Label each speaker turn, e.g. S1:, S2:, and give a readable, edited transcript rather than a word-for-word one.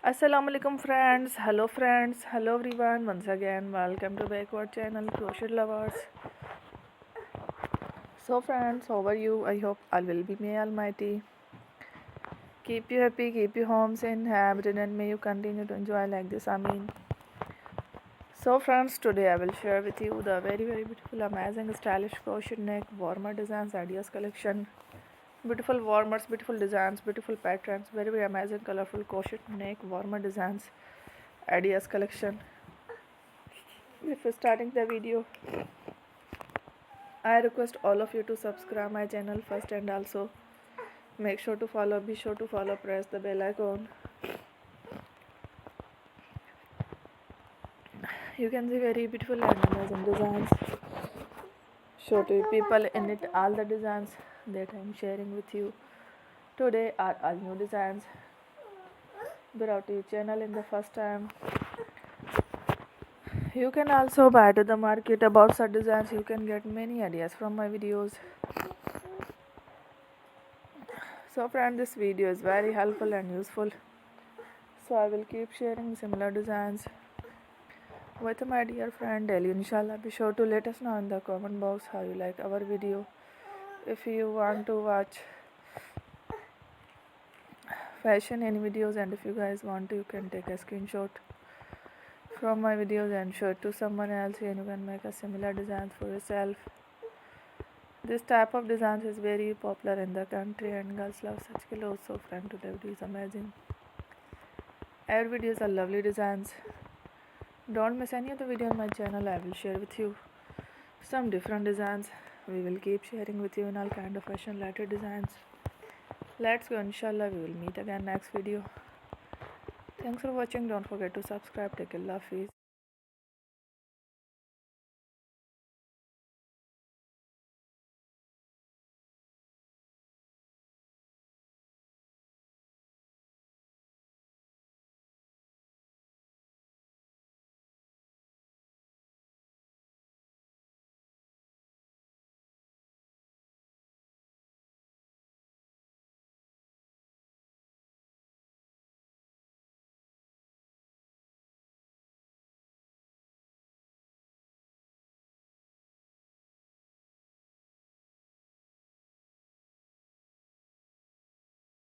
S1: Assalamu alaikum friends, hello everyone, once again welcome to the Aqua channel Crochet Lovers. So friends, how are you? I hope all will be may almighty keep you happy, keep you homes inhabited, and may you continue to enjoy like this. So friends, today I will share with you the very beautiful, amazing, stylish crochet neck warmer designs ideas collection. Beautiful warmers, beautiful designs, beautiful patterns, very amazing, colorful crochet neck warmer designs ideas collection. Before starting the video, I request all of you to subscribe my channel first, and also be sure to follow, press the bell icon. You can see very beautiful and amazing designs. Show to people in it all the designs that I am sharing with you today are all new designs brought to your channel in the first time. You can also buy to the market about such designs. You can get many ideas from my videos. So friend, this video is very helpful and useful. So I will keep sharing similar designs with my dear friend daily. Inshallah, be sure to let us know in the comment box how you like our video. If you want to watch fashion any videos, and if you guys want to, you can take a screenshot from my videos and show it to someone else, and you can make a similar designs for yourself. This type of designs is very popular in the country and girls love such clothes. So friend, today video is amazing. Every videos are lovely designs. Don't miss any of the video on my channel. I will share with you some different designs. We will keep sharing with you in all kind of fashion related designs. Let's go. Inshallah, we will meet again next video. Thanks for watching. Don't forget to subscribe. Take a love.